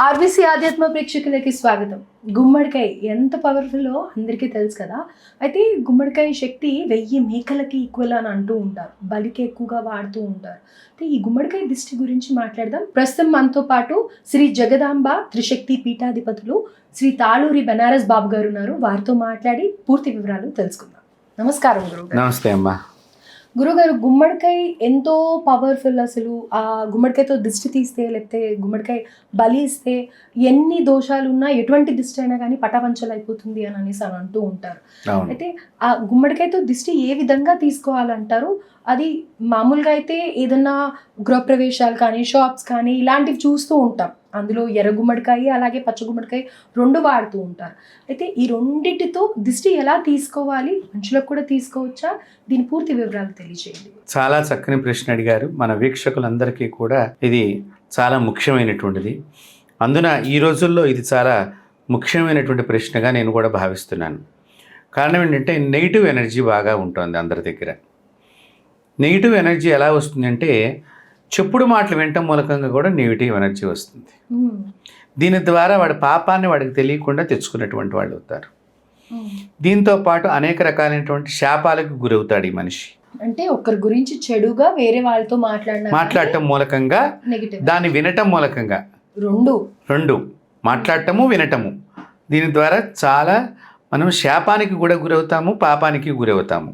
RBC ఆధ్యాత్మ ప్రేక్షకులకి స్వాగతం. గుమ్మడికాయ ఎంత పవర్ఫుల్లో అందరికీ తెలుసు కదా. అయితే గుమ్మడికాయ శక్తి 1000 మేకలకి ఈక్వల్ అని అంటూ ఉంటారు. బలికి ఎక్కువగా వాడుతూ ఉంటారు. అయితే ఈ గుమ్మడికాయ దిష్టి గురించి మాట్లాడదాం. ప్రస్తుతం మనతో పాటు శ్రీ జగదాంబ త్రిశక్తి పీఠాధిపతులు శ్రీ తాళూరి బనారస్ బాబు గారు ఉన్నారు. వారితో మాట్లాడి పూర్తి వివరాలు తెలుసుకుందాం. నమస్కారం గురువు. నమస్తే అమ్మా. గురుగారు, గుమ్మడికాయ ఎంతో పవర్ఫుల్. అసలు ఆ గుమ్మడికాయతో దిష్టి తీస్తే, లేకపోతే గుమ్మడికాయ బలి ఇస్తే ఎన్ని దోషాలు ఉన్నా ఎటువంటి దిష్టి అయినా కానీ పటాపంచలు అయిపోతుంది అని అనేసి అని అంటూ ఉంటారు. అయితే ఆ గుమ్మడికాయతో దిష్టి ఏ విధంగా తీసుకోవాలంటారు? అది మామూలుగా అయితే ఏదన్నా గృహప్రవేశాలు కానీ, షాప్స్ కానీ ఇలాంటివి చూస్తూ ఉంటాం. అందులో ఎర్ర గుమ్మడికాయ అలాగే పచ్చ గుమ్మడికాయ 2 వాడుతూ ఉంటారు. అయితే ఈ రెండింటితో దిష్టి ఎలా తీసుకోవాలి? మనుషులకు కూడా తీసుకోవచ్చా? దీని పూర్తి వివరాలు తెలియజేయండి. చాలా చక్కని ప్రశ్న అడిగారు. మన వీక్షకులందరికీ కూడా ఇది చాలా ముఖ్యమైనటువంటిది. అందున ఈ రోజుల్లో ఇది చాలా ముఖ్యమైనటువంటి ప్రశ్నగా నేను కూడా భావిస్తున్నాను. కారణం ఏంటంటే నెగిటివ్ ఎనర్జీ బాగా ఉంటుంది అందరి దగ్గర. నెగిటివ్ ఎనర్జీ ఎలా వస్తుందంటే చెప్పుడు మాటలు వినటం మూలకంగా కూడా నెగిటివ్ ఎనర్జీ వస్తుంది. దీని ద్వారా వాడి పాపాన్ని వాడికి తెలియకుండా తెచ్చుకున్నటువంటి వాళ్ళు అవుతారు. దీంతో పాటు అనేక రకాలైనటువంటి శాపాలకు గురవుతాడు ఈ మనిషి. అంటే ఒకరి గురించి చెడుగా వేరే వాళ్ళతో మాట్లాడటం మూలకంగా, దాన్ని వినటం మూలకంగా, రెండు మాట్లాడటము వినటము, దీని ద్వారా చాలా మనం శాపానికి కూడా గురవుతాము, పాపానికి గురవుతాము.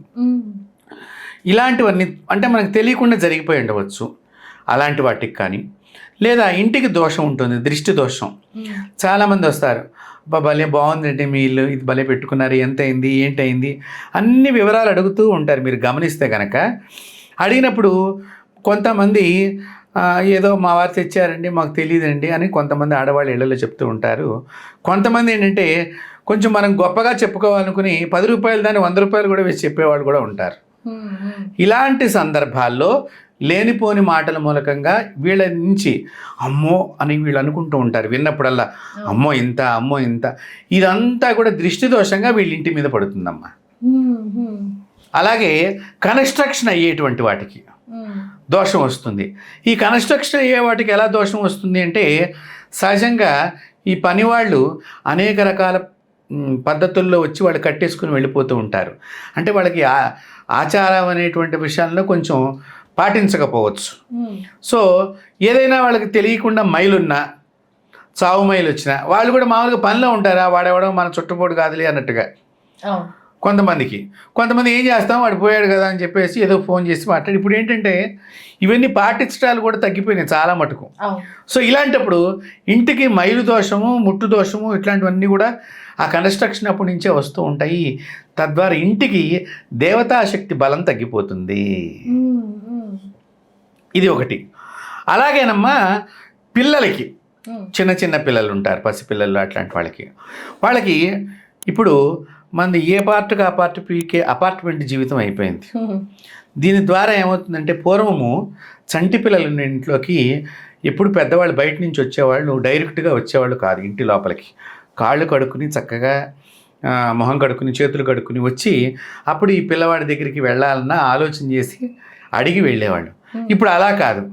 ఇలాంటివన్నీ అంటే మనకు తెలియకుండా జరిగిపోయి ఉండవచ్చు. అలాంటి వాటికి కానీ, లేదా ఇంటికి దోషం ఉంటుంది, దృష్టి దోషం. చాలామంది వస్తారు, భలే బాగుందండి మీ ఇల్లు, ఇది భలే పెట్టుకున్నారు, ఎంత అయింది, ఏంటయింది, అన్ని వివరాలు అడుగుతూ ఉంటారు. మీరు గమనిస్తే కనుక అడిగినప్పుడు కొంతమంది ఏదో మా వారు తెచ్చారండి మాకు తెలియదండి అని కొంతమంది ఆడవాళ్ళు ఇళ్లలో చెప్తూ ఉంటారు. కొంతమంది ఏంటంటే కొంచెం మనం గొప్పగా చెప్పుకోవాలనుకుని 10 రూపాయలు దాన్ని 100 రూపాయలు కూడా వేసి చెప్పేవాళ్ళు కూడా ఉంటారు. ఇలాంటి సందర్భాల్లో లేనిపోని మాటల మూలకంగా వీళ్ళ నుంచి అమ్మో అని వీళ్ళు అనుకుంటూ ఉంటారు. విన్నప్పుడల్లా అమ్మో ఇంత, అమ్మో ఇంత, ఇదంతా కూడా దృష్టి దోషంగా వీళ్ళ ఇంటి మీద పడుతుందమ్మా. అలాగే కన్స్ట్రక్షన్ అయ్యేటువంటి వాటికి దోషం వస్తుంది. ఈ కన్స్ట్రక్షన్ అయ్యే వాటికి ఎలా దోషం వస్తుంది అంటే సహజంగా ఈ పనివాళ్ళు అనేక రకాల పద్ధతుల్లో వచ్చి వాళ్ళు కట్టేసుకుని వెళ్ళిపోతూ ఉంటారు. అంటే వాళ్ళకి ఆచారం అనేటువంటి విషయాల్లో కొంచెం పాటించకపోవచ్చు. సో ఏదైనా వాళ్ళకి తెలియకుండా మైలున్నా, చావు మైలు వచ్చినా వాళ్ళు కూడా మామూలుగా పనిలో ఉంటారా, వాడెవడో మన చుట్టుపోటు కాదులే అన్నట్టుగా. కొంతమంది ఏం చేస్తాం, వాడు పోయాడు కదా అని చెప్పేసి ఏదో ఫోన్ చేసి మాట్లాడి. ఇప్పుడు ఏంటంటే ఇవన్నీ పాటించడాలు కూడా తగ్గిపోయినాయి చాలా మటుకు. సో ఇలాంటప్పుడు ఇంటికి మైలు దోషము, ముట్టు దోషము, ఇట్లాంటివన్నీ కూడా ఆ కన్స్ట్రక్షన్ అప్పటి నుంచే వస్తూ ఉంటాయి. తద్వారా ఇంటికి దేవతాశక్తి బలం తగ్గిపోతుంది. ఇది ఒకటి. అలాగేనమ్మా పిల్లలకి, చిన్న చిన్న పిల్లలు ఉంటారు, పసిపిల్లలు, అట్లాంటి వాళ్ళకి ఇప్పుడు మనది ఏ పార్ట్కి ఆ పార్ట్ పీకే అపార్ట్మెంట్ జీవితం అయిపోయింది. దీని ద్వారా ఏమవుతుందంటే పూర్వము చంటి పిల్లలు ఇంట్లోకి ఎప్పుడు పెద్దవాళ్ళు బయట నుంచి వచ్చేవాళ్ళు డైరెక్ట్గా వచ్చేవాళ్ళు కాదు. ఇంటి లోపలికి కాళ్ళు కడుక్కుని చక్కగా మొహం కడుక్కుని చేతులు కడుక్కుని వచ్చి అప్పుడు ఈ పిల్లవాడి దగ్గరికి వెళ్ళాలన్నా ఆలోచన చేసి అడిగి వెళ్ళేవాళ్ళు. ఇప్పుడు అలా కాదు.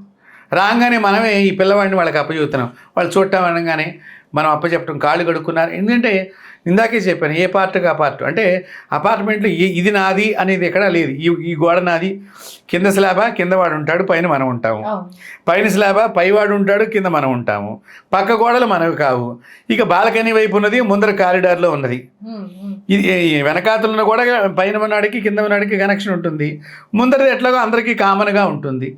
రాగానే మనమే ఈ పిల్లవాడిని వాళ్ళకి అప్పచెబుతున్నాం. వాళ్ళు చూడటం అనగానే మనం అప్పచెప్పటం, కాళ్ళు కడుక్కున్నారు. ఎందుకంటే ఇందాకే చెప్పాను, ఏ పార్ట్కి ఆ పార్ట్. అంటే అపార్ట్మెంట్లో ఇది నాది అనేది ఎక్కడా లేదు. ఈ గోడ నాది, కింద స్లాబా కింద వాడు ఉంటాడు, పైన మనం ఉంటాము, పైన స్లాబా పైవాడు ఉంటాడు, కింద మనం ఉంటాము, పక్క గోడలు మనవి కావు. ఇక బాల్కనీ వైపు ఉన్నది, ముందర కారిడార్లో ఉన్నది. ఇది వెనకాతలున్న కూడా పైన ఉన్నాడికి కింద ఉన్నాడికి కనెక్షన్ ఉంటుంది, ముందరది ఎట్లాగో అందరికీ కామన్గా ఉంటుంది.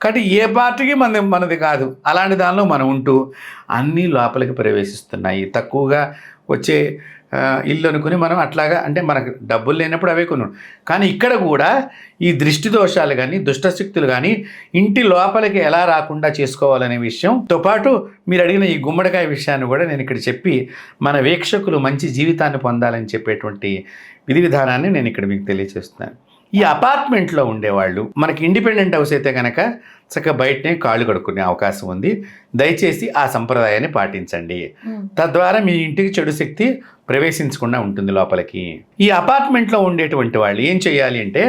కాబట్టి ఏ పార్టీకి మనది కాదు. అలాంటి దానిలో మనం ఉంటూ అన్నీ లోపలికి ప్రవేశిస్తున్నాయి. తక్కువగా వచ్చే ఇల్లు అనుకుని మనం అట్లాగా, అంటే మనకు డబ్బులు లేనప్పుడు అవే కొను. కానీ ఇక్కడ కూడా ఈ దృష్టి దోషాలు కానీ, దుష్టశక్తులు కానీ ఇంటి లోపలికి ఎలా రాకుండా చేసుకోవాలనే విషయంతో పాటు మీరు అడిగిన ఈ గుమ్మడికాయ విషయాన్ని కూడా నేను ఇక్కడ చెప్పి మన వీక్షకులు మంచి జీవితాన్ని పొందాలని చెప్పేటువంటి విధి విధానాన్ని నేను ఇక్కడ మీకు తెలియజేస్తున్నాను. ఈ అపార్ట్మెంట్లో ఉండేవాళ్ళు, మనకి ఇండిపెండెంట్ హౌస్ అయితే కనుక చక్కగా బయటనే కాళ్ళు కడుక్కునే అవకాశం ఉంది. దయచేసి ఆ సంప్రదాయాన్ని పాటించండి. తద్వారా మీ ఇంటికి చెడు శక్తి ప్రవేశించకుండా ఉంటుంది లోపలికి. ఈ అపార్ట్మెంట్లో ఉండేటువంటి వాళ్ళు ఏం చేయాలి అంటే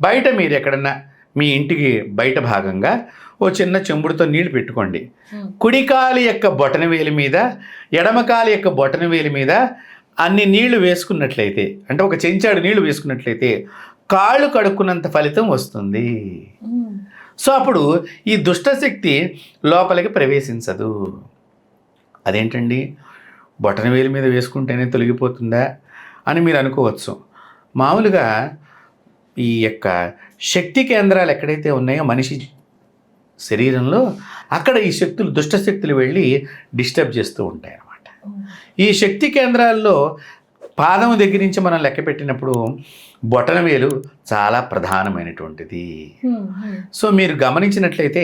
బయట మీరు ఎక్కడన్నా మీ ఇంటికి బయట భాగంగా ఓ చిన్న చెంబుడుతో నీళ్లు పెట్టుకోండి. కుడికాలి యొక్క బొటనవేలి మీద, ఎడమకాలి యొక్క బొటనవేలి మీద అన్ని నీళ్లు వేసుకున్నట్లయితే, అంటే ఒక చెంచాడు నీళ్లు వేసుకున్నట్లయితే కాళ్ళు కడుక్కున్నంత ఫలితం వస్తుంది. సో అప్పుడు ఈ దుష్టశక్తి లోపలికి ప్రవేశించదు. అదేంటండి, బొటనవేలి మీద వేసుకుంటేనే తొలగిపోతుందా అని మీరు అనుకోవచ్చు. మామూలుగా ఈ యొక్క శక్తి కేంద్రాలు ఎక్కడైతే ఉన్నాయో మనిషి శరీరంలో, అక్కడ ఈ శక్తులు, దుష్టశక్తులు వెళ్ళి డిస్టర్బ్ చేస్తూ ఉంటాయి అన్నమాట. ఈ శక్తి కేంద్రాల్లో పాదం దగ్గర నుంచి మనం లెక్క పెట్టినప్పుడు బొటనవేలు చాలా ప్రధానమైనటువంటిది. సో మీరు గమనించినట్లయితే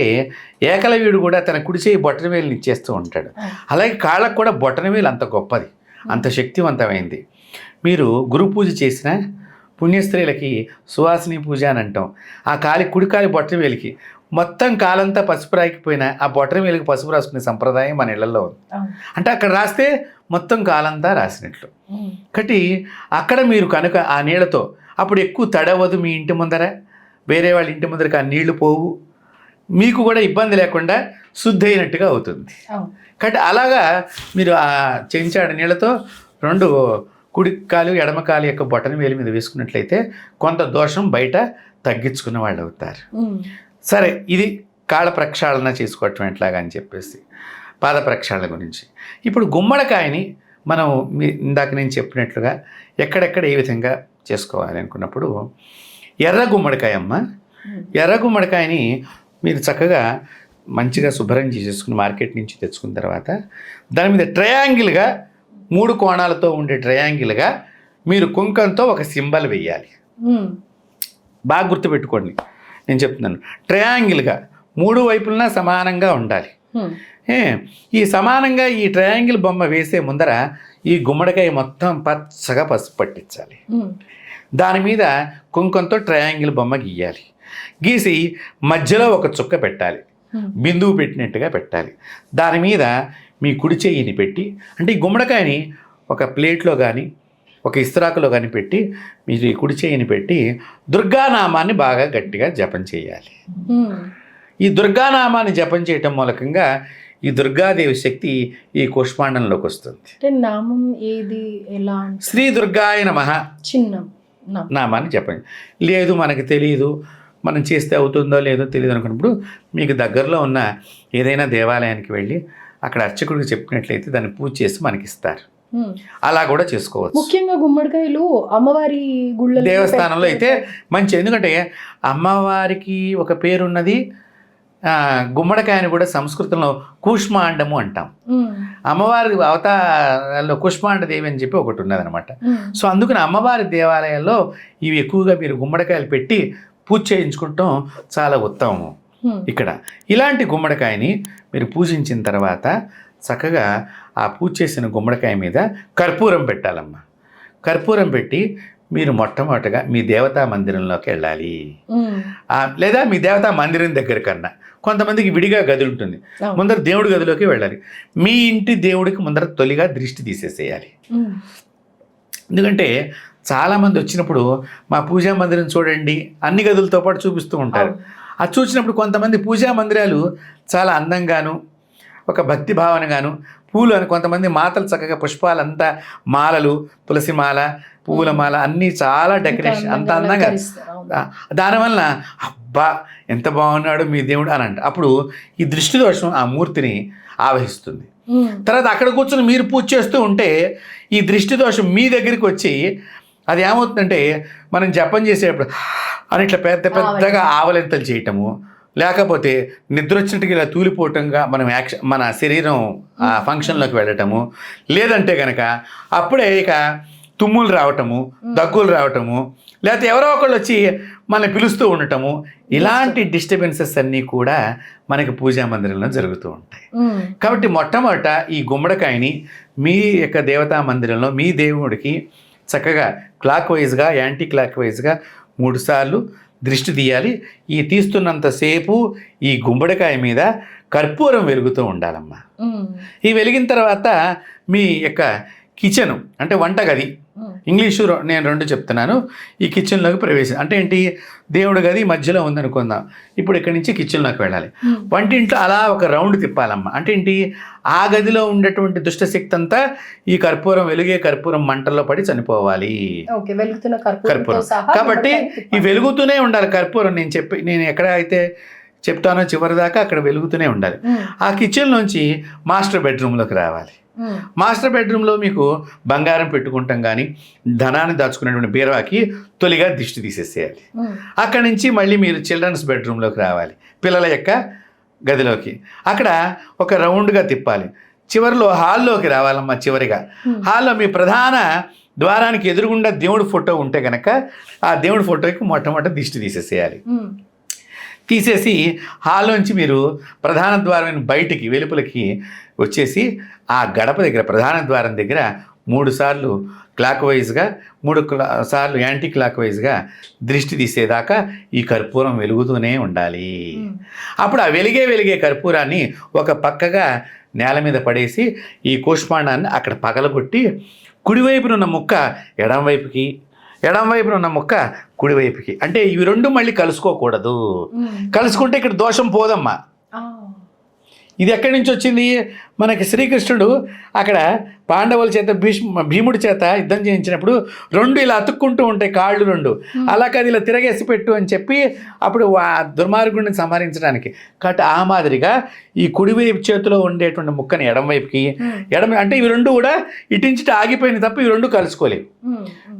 ఏకలవ్యుడు కూడా తన కుడి చేయి బొటనవేలుని ఇచ్చేస్తూ ఉంటాడు. అలాగే కాళ్ళకు కూడా బొటనవేలు అంత గొప్పది, అంత శక్తివంతమైంది. మీరు గురు పూజ చేసిన పుణ్యస్త్రీలకి సువాసిని పూజ అని అంటాం. ఆ కుడి కాలి బొటనవేలికి మొత్తం కాలంతా పసుపు రాకపోయినా ఆ బొటనవేలికి పసుపు రాసుకునే సంప్రదాయం మన ఇళ్లలో ఉంది. అంటే అక్కడ రాస్తే మొత్తం కాలంతా రాసినట్లు. కాబట్టి అక్కడ మీరు కనుక ఆ నీళ్లతో అప్పుడు ఎక్కువ తడవదు మీ ఇంటి ముందర, వేరే వాళ్ళ ఇంటి ముందరకు ఆ నీళ్లు పోవు, మీకు కూడా ఇబ్బంది లేకుండా శుద్ధి అయినట్టుగా అవుతుంది. కాబట్టి అలాగా మీరు ఆ చెంచాడు నీళ్లతో 2 కుడి కాలు ఎడమ కాలు యొక్క బొటనవేలి మీద వేసుకున్నట్లయితే కొంత దోషం బయట తగ్గించుకున్న వాళ్ళు అవుతారు. సరే, ఇది కాళ్ళ ప్రక్షాళన చేసుకోవటం ఎట్లాగా అని చెప్పేసి పాద ప్రక్షాళన గురించి. ఇప్పుడు గుమ్మడికాయని మనం ఇందాక నేను చెప్పినట్లుగా ఎక్కడెక్కడ ఏ విధంగా చేసుకోవాలి అనుకున్నప్పుడు, ఎర్ర గుమ్మడికాయ అమ్మ, ఎర్ర గుమ్మడికాయని మీరు చక్కగా మంచిగా శుభ్రం చేసేసుకుని మార్కెట్ నుంచి తెచ్చుకున్న తర్వాత దాని మీద ట్రయాంగిల్గా 3 కోణాలతో ఉండే ట్రయాంగిల్గా మీరు కుంకంతో ఒక సింబల్ వేయాలి. బాగా గుర్తుపెట్టుకోండి, నేను చెప్తున్నాను. ట్రయాంగిల్గా 3 వైపులన సమానంగా ఉండాలి. ఈ సమానంగా ఈ ట్రయాంగిల్ బొమ్మ వేసే ముందర ఈ గుమ్మడికాయ మొత్తం పచ్చగా పసుపు పట్టించాలి. దాని మీద కుంకంతో ట్రయాంగిల్ బొమ్మ గీయాలి. గీసి మధ్యలో ఒక చుక్క పెట్టాలి, బిందువు పెట్టినట్టుగా పెట్టాలి. దాని మీద మీ కుడి చెయ్యిని పెట్టి, అంటే ఈ గుమ్మడికాయని ఒక ప్లేట్లో కానీ ఒక ఇస్త్రాకులో కానీ పెట్టి మీరు ఈ కుడి చెయ్యిని పెట్టి దుర్గానామాన్ని బాగా గట్టిగా జపం చేయాలి. ఈ దుర్గానామాన్ని జపం చేయటం మూలకంగా ఈ దుర్గాదేవి శక్తి ఈ కుష్మాండంలోకి వస్తుంది. నామం ఏది, ఎలా? శ్రీ దుర్గాయ నమః చిన్న నామాన్ని జపం. లేదు మనకు తెలియదు, మనం చేస్తే అవుతుందో లేదో తెలియదు అనుకున్నప్పుడు మీకు దగ్గరలో ఉన్న ఏదైనా దేవాలయానికి వెళ్ళి అక్కడ అర్చకుడికి చెప్పినట్లయితే దాన్ని పూజ చేసి మనకిస్తారు. అలా కూడా చేసుకోవచ్చు. ముఖ్యంగా గుమ్మడికాయలు అమ్మవారి గుళ్ళ దేవస్థానంలో అయితే మంచి, ఎందుకంటే అమ్మవారికి ఒక పేరున్నది. గుమ్మడికాయని కూడా సంస్కృతంలో కూష్మాండము అంటాం. అమ్మవారి అవతారాల్లో కూష్మాండ దేవి అని చెప్పి ఒకటి ఉన్నదనమాట. సో అందుకని అమ్మవారి దేవాలయాల్లో ఇవి ఎక్కువగా మీరు గుమ్మడికాయలు పెట్టి పూజ చేయించుకుంటాం చాలా ఉత్తమం. ఇక్కడ ఇలాంటి గుమ్మడికాయని మీరు పూజించిన తర్వాత చక్కగా ఆ పూజ చేసిన గుమ్మడికాయ మీద కర్పూరం పెట్టాలమ్మా. కర్పూరం పెట్టి మీరు మొట్టమొదటిగా మీ దేవతా మందిరంలోకి వెళ్ళాలి. లేదా మీ దేవతా మందిరం దగ్గర కన్నా కొంతమందికి విడిగా గది ఉంటుంది, ముందర దేవుడి గదిలోకి వెళ్ళాలి. మీ ఇంటి దేవుడికి ముందర తొలిగా దృష్టి తీసేసేయాలి. ఎందుకంటే చాలామంది వచ్చినప్పుడు మా పూజా మందిరం చూడండి అన్ని గదులతో పాటు చూపిస్తూ ఉంటారు. అది చూసినప్పుడు కొంతమంది పూజా మందిరాలు చాలా అందంగాను ఒక భక్తి భావనగాను పూలు అని, కొంతమంది మాతలు చక్కగా పుష్పాలంతా మాలలు, తులసి మాల, పువ్వుల మాల అన్నీ చాలా డెకరేషన్ అంత అందంగా, దానివల్ల అబ్బా ఎంత బాగున్నాడు మీ దేవుడు అని అంట. అప్పుడు ఈ దృష్టి దోషం ఆ మూర్తిని ఆవహిస్తుంది. తర్వాత అక్కడ కూర్చొని మీరు పూజ చేస్తూ ఉంటే ఈ దృష్టి దోషం మీ దగ్గరికి వచ్చి అది ఏమవుతుందంటే మనం జపం చేసేటప్పుడు అని ఇట్లా పెద్ద పెద్దగా ఆవలింతలు చేయటము, లేకపోతే నిద్ర వచ్చినట్టుగా ఇలా తూలిపోవటంగా మన శరీరం ఆ ఫంక్షన్లోకి వెళ్ళటము, లేదంటే కనుక అప్పుడే ఇక తుమ్ములు రావటము, దగ్గులు రావటము, లేకపోతే ఎవరో ఒకళ్ళు వచ్చి మనల్ని పిలుస్తూ ఉండటము, ఇలాంటి డిస్టర్బెన్సెస్ అన్నీ కూడా మనకి పూజా మందిరంలో జరుగుతూ ఉంటాయి. కాబట్టి మొట్టమొదట ఈ గుమ్మడికాయని మీ యొక్క దేవతా మందిరంలో మీ దేవుడికి చక్కగా క్లాక్ వైజ్గా, యాంటీ క్లాక్ వైజ్గా 3 సార్లు దృష్టి తీయాలి. ఈ తీస్తున్నంతసేపు ఈ గుమ్మడికాయ మీద కర్పూరం వెలుగుతూ ఉండాలమ్మా. ఈ వెలిగిన తర్వాత మీ యొక్క కిచెన్ అంటే వంటగది, ఇంగ్లీషు నేను రెండు చెప్తున్నాను. ఈ కిచెన్లోకి ప్రవేశం అంటే ఏంటి, దేవుడి గది మధ్యలో ఉందనుకుందాం. ఇప్పుడు ఇక్కడి నుంచి కిచెన్లోకి వెళ్ళాలి. వంటింట్లో అలా ఒక రౌండ్ తిప్పాలమ్మ. అంటే ఏంటి, ఆ గదిలో ఉండేటువంటి దుష్టశక్తి అంతా ఈ కర్పూరం, వెలుగే కర్పూరం మంటల్లో పడి చనిపోవాలి. కర్పూరం కాబట్టి ఈ వెలుగుతూనే ఉండాలి కర్పూరం. నేను ఎక్కడ అయితే చెప్తానో చివరిదాకా అక్కడ వెలుగుతూనే ఉండాలి. ఆ కిచెన్లోంచి మాస్టర్ బెడ్రూమ్లోకి రావాలి. మాస్టర్ బెడ్రూమ్లో మీకు బంగారం పెట్టుకుంటాం కానీ ధనాన్ని దాచుకునేటువంటి బీరువాకి తొలిగా దిష్టి తీసేసేయాలి. అక్కడి నుంచి మళ్ళీ మీరు చిల్డ్రన్స్ బెడ్రూమ్లోకి రావాలి, పిల్లల యొక్క గదిలోకి. అక్కడ ఒక రౌండ్గా తిప్పాలి. చివరిలో హాల్లోకి రావాలమ్మా. చివరిగా హాల్లో మీ ప్రధాన ద్వారానికి ఎదురుగుండా దేవుడి ఫోటో ఉంటే కనుక ఆ దేవుడి ఫోటోకి మొట్టమొదటి దిష్టి తీసేసేయాలి. తీసేసి హాల్లోంచి మీరు ప్రధాన ద్వారం బయటికి వెలుపలికి వచ్చేసి ఆ గడప దగ్గర ప్రధాన ద్వారం దగ్గర 3 సార్లు క్లాక్ వైజ్గా 3 సార్లు యాంటీ క్లాక్ వైజ్గా దృష్టి తీసేదాకా ఈ కర్పూరం వెలుగుతూనే ఉండాలి. అప్పుడు ఆ వెలిగే కర్పూరాన్ని ఒక పక్కగా నేల మీద పడేసి ఈ కూష్మాండాన్ని అక్కడ పగలగొట్టి కుడివైపున ఉన్న ముక్క ఎడంవైపుకి, ఎడంవైపున ఉన్న ముక్క కుడివైపుకి. అంటే ఇవి రెండు మళ్ళీ కలుసుకోకూడదు. కలుసుకుంటే ఇక్కడ దోషం పోదమ్మా. ఇది ఎక్కడి నుంచి వచ్చింది? మనకి శ్రీకృష్ణుడు అక్కడ పాండవుల చేత భీముడి చేత యుద్ధం చేయించినప్పుడు 2 ఇలా అతుక్కుంటూ ఉంటాయి కాళ్ళు 2, అలా కాదు ఇలా తిరగేసి పెట్టు అని చెప్పి అప్పుడు దుర్మార్గుడిని సంహరించడానికి. కాబట్టి ఆ మాదిరిగా ఈ కుడివైపు చేతిలో ఉండేటువంటి ముక్కని ఎడంవైపుకి, అంటే ఇవి రెండు కూడా ఇటించిట ఆగిపోయిన తప్ప ఇవి రెండు కలుసుకోలేవు.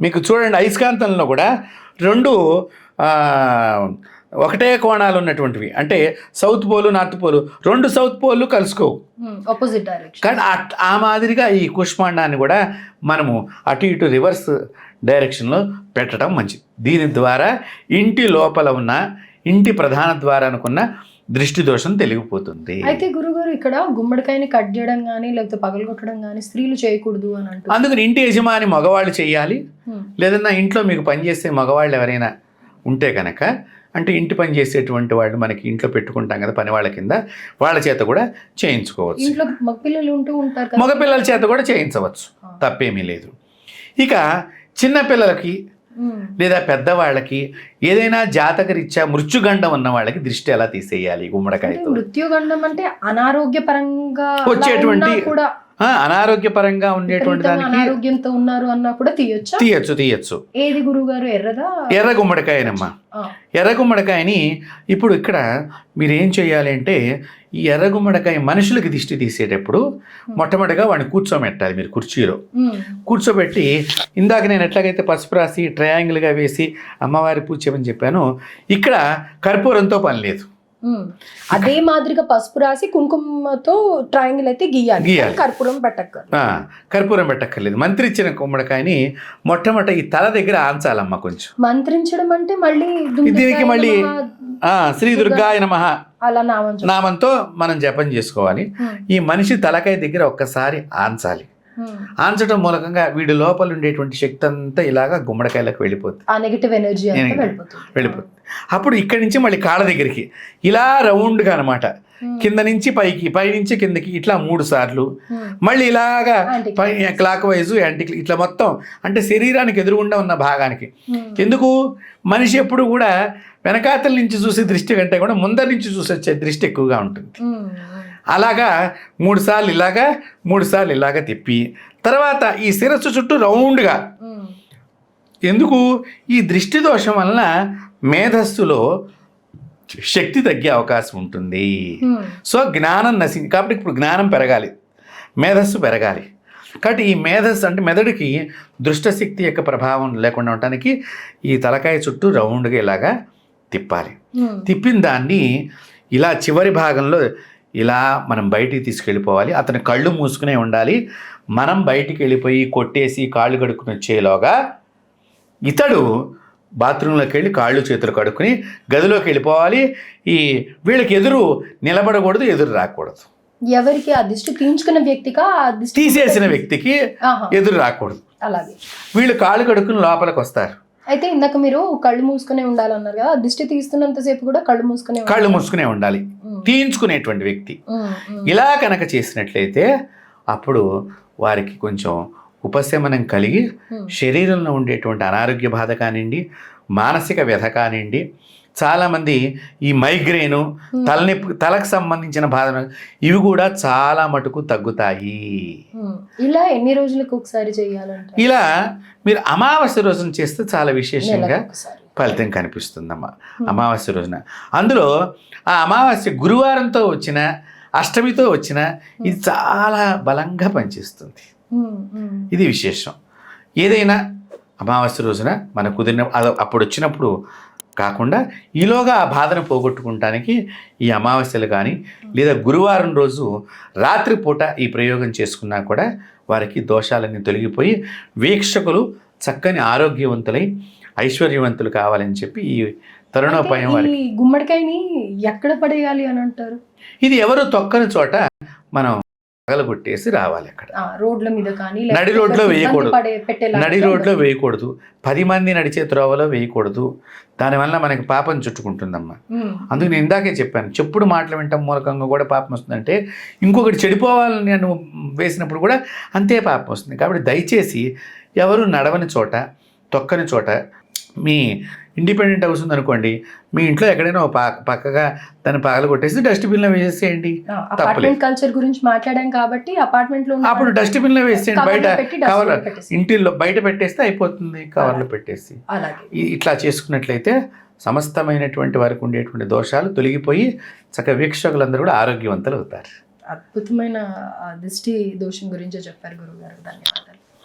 మీకు చూడండి అయస్కాంతంలో కూడా 2 ఒకటే కోణాలు ఉన్నటువంటివి, అంటే south pole north pole, 2 south pole కలుసుకోవు, ఆపోజిట్ డైరెక్షన్. కానీ ఆ మాదిరిగా ఈ కూష్మాండాన్ని కూడా మనము అటు ఇటు రివర్స్ డైరెక్షన్లో పెట్టడం మంచిది. దీని ద్వారా ఇంటి లోపల ఉన్న ఇంటి ప్రధాన ద్వారానుకున్న దృష్టి దోషం తెలిగిపోతుంది. అయితే గురుగారు ఇక్కడ గుమ్మడికాయని కట్ చేయడం కానీ లేకపోతే పగలగొట్టడం కానీ స్త్రీలు చేయకూడదు అని అంటారు. అందుకని ఇంటి యజమాని మగవాళ్ళు చేయాలి. లేదన్నా ఇంట్లో మీకు పనిచేసే మగవాళ్ళు ఎవరైనా ఉంటే కనుక, అంటే ఇంటి పని చేసేటువంటి వాళ్ళు మనకి ఇంట్లో పెట్టుకుంటాం కదా పని వాళ్ళ కింద, వాళ్ళ చేత కూడా చేయించుకోవచ్చు. ఇంట్లో మగపిల్లలు ఉంటూ ఉంటారు కదా, మగపిల్లల చేత కూడా చేయించవచ్చు, తప్పేమీ లేదు. ఇక చిన్నపిల్లలకి లేదా పెద్దవాళ్ళకి ఏదైనా జాతకరీత్యా మృత్యుగండం ఉన్న వాళ్ళకి దృష్టి ఎలా తీసేయాలి గుమ్మడికాయతో? మృత్యుగండం అంటే అనారోగ్యపరంగా వచ్చేటువంటి కూడా, అనారోగ్యపరంగా ఉండేటువంటి దానికి అనారోగ్యంతో ఉన్నారు అన్నా కూడా తీయచ్చు. ఏది గురుగారు? ఎర్ర గుమ్మడికాయనమ్మా. ఎర్ర గుమ్మడికాయని ఇప్పుడు ఇక్కడ మీరు ఏం చేయాలి అంటే, ఈ ఎర్ర గుమ్మడికాయ మనుషులకి దిష్టి తీసేటప్పుడు మొట్టమొదటిగా వాడిని కూర్చోబెట్టాలి. మీరు కుర్చీలో కూర్చోబెట్టి, ఇందాక నేను ఎట్లాగైతే పసుపు రాసి ట్రయాంగిల్గా వేసి అమ్మవారి పూజ చేయమని చెప్పాను, ఇక్కడ కర్పూరంతో పని లేదు. అదే మాదిరిగా పసుపు రాసి కుంకుమతో ట్రయాంగిల్ అయితే గీయాలి, కర్పూరం పెట్టక్కర్లేదు. మంత్రించిన గుమ్మడికాయని మొట్టమొదటి ఈ తల దగ్గర ఆంచాలమ్మ. కొంచెం మంత్రించడం అంటే మళ్ళీ దీనికి మళ్ళీ శ్రీ దుర్గాయ నమః అలా నామంతో మనం జపం చేసుకోవాలి. ఈ మనిషి తలకాయ దగ్గర ఒక్కసారి ఆంచాలి. ఆంచడం మూలకంగా వీడి లోపల ఉండేటువంటి శక్తి అంతా ఇలాగా గుమ్మడికాయలకు వెళ్ళిపోతుంది, ఆ నెగటివ్ ఎనర్జీ వెళ్ళిపోతుంది. అప్పుడు ఇక్కడి నుంచి మళ్ళీ కాళ్ళ దగ్గరికి ఇలా రౌండ్గా అనమాట, కింద నుంచి పైకి, పై నుంచి కిందకి ఇట్లా 3 సార్లు, మళ్ళీ ఇలాగా క్లాక్ వైజ్ యాంటీ ఇట్లా మొత్తం, అంటే శరీరానికి ఎదురుగుండా ఉన్న భాగానికి. ఎందుకు? మనిషి ఎప్పుడు కూడా వెనకాతల నుంచి చూసే దృష్టి కంటే కూడా ముందర నుంచి చూసొచ్చే దృష్టి ఎక్కువగా ఉంటుంది. అలాగా 3 సార్లు ఇలాగా 3 సార్లు ఇలాగా తిప్పి, తర్వాత ఈ శిరస్సు చుట్టూ రౌండ్గా. ఎందుకు? ఈ దృష్టి దోషం వలన మేధస్సులో శక్తి తగ్గే అవకాశం ఉంటుంది. సో జ్ఞానం కాబట్టి ఇప్పుడు జ్ఞానం పెరగాలి, మేధస్సు పెరగాలి. కాబట్టి ఈ మేధస్సు అంటే మెదడుకి దుష్టశక్తి యొక్క ప్రభావం లేకుండా ఉండటానికి ఈ తలకాయ చుట్టూ రౌండ్గా ఇలాగా తిప్పాలి. తిప్పిన దాన్ని ఇలా చివరి భాగంలో ఇలా మనం బయటికి తీసుకెళ్ళిపోవాలి. అతను కళ్ళు మూసుకునే ఉండాలి. మనం బయటికి వెళ్ళిపోయి కొట్టేసి కాళ్ళు కడుక్కుని వచ్చేలోగా ఇతడు బాత్రూంలోకి వెళ్ళి కాళ్ళు చేతులు కడుక్కుని గదిలోకి వెళ్ళిపోవాలి. వీళ్ళకి ఎదురు నిలబడకూడదు, ఎదురు రాకూడదు. ఎవరికి? ఆ దిష్టి తీయించుకున్న వ్యక్తిగా, తీసేసిన వ్యక్తికి ఎదురు రాకూడదు. అలాగే వీళ్ళు కాళ్ళు కడుక్కుని లోపలికి వస్తారు. అయితే ఇందాక మీరు కళ్ళు మూసుకునే ఉండాలన్నారు కదా, దిష్టి తీస్తున్నంతసేపు కూడా కళ్ళు మూసుకునే ఉండాలి తీయించుకునేటువంటి వ్యక్తి. ఇలా కనుక చేసినట్లయితే అప్పుడు వారికి కొంచెం ఉపశమనం కలిగి శరీరంలో ఉండేటువంటి అనారోగ్య బాధ కానివ్వండి, మానసిక వ్యధ కానివ్వండి, చాలామంది ఈ మైగ్రేను, తలనొప్పి, తలకు సంబంధించిన బాధ, ఇవి కూడా చాలా మటుకు తగ్గుతాయి. ఇలా ఎన్ని రోజులకు ఒకసారి చేయాలంటే? ఇలా మీరు అమావాస్య రోజున చేస్తే చాలా విశేషంగా ఫలితం కనిపిస్తుందమ్మా. అమావాస్య రోజున అందులో ఆ అమావాస్య గురువారంతో వచ్చిన, అష్టమితో వచ్చిన, ఇది చాలా బలంగా పనిచేస్తుంది. ఇది విశేషం. ఏదైనా అమావాస్య రోజున మనకు కుదిరిన అప్పుడు వచ్చినప్పుడు కాకుండా ఈలోగా ఆ బాధను పోగొట్టుకుంటానికి ఈ అమావాస్యలు కానీ లేదా గురువారం రోజు రాత్రిపూట ఈ ప్రయోగం చేసుకున్నా కూడా వారికి దోషాలన్నీ తొలగిపోయి వీక్షకులు చక్కని ఆరోగ్యవంతులై ఐశ్వర్యవంతులు కావాలని చెప్పి ఈ తరుణోపాయం వారికి. గుమ్మడికాయని ఎక్కడ పడేయాలి అని అంటారు? ఇది ఎవరు తొక్కని చోట మనం పగలగొట్టేసి రావాలి. అక్కడ రోడ్ల మీద కానీ నడి రోడ్లో వేయకూడదు, నడి రోడ్లో వేయకూడదు, 10 మంది నడిచే త్రోవలో వేయకూడదు. దానివల్ల మనకి పాపం చుట్టుకుంటుందమ్మా. అందుకు నేను ఇందాకే చెప్పాను, చెప్పుడు మాటలు వినటం మూలకంగా కూడా పాపం వస్తుందంటే ఇంకొకటి చెడిపోవాలని నేను వేసినప్పుడు కూడా అంతే పాపం వస్తుంది. కాబట్టి దయచేసి ఎవరు నడవని చోట, తొక్కని చోట, మీ ఇండిపెండెంట్ హౌస్ ఉందనుకోండి, మీ ఇంట్లో ఎక్కడైనా పక్కగా దాన్ని పగలగొట్టేసి డస్ట్బిన్లో వేసేయండి. అపార్ట్మెంట్ కల్చర్ గురించి మాట్లాడాం కాబట్టి అపార్ట్మెంట్లో అప్పుడు డస్ట్బిన్లో వేసేయండి. బయట కవర్, ఇంటిల్లో బయట పెట్టేస్తే అయిపోతుంది, కవర్లో పెట్టేసి. ఇట్లా చేసుకున్నట్లయితే సమస్తమైనటువంటి వారికి ఉండేటువంటి దోషాలు తొలగిపోయి చక్కగా వీక్షకులందరూ కూడా ఆరోగ్యవంతులు అవుతారు. అద్భుతమైన దిష్టి దోషం గురించి చెప్పారు గురువు గారు. ధన్యవాదాలు.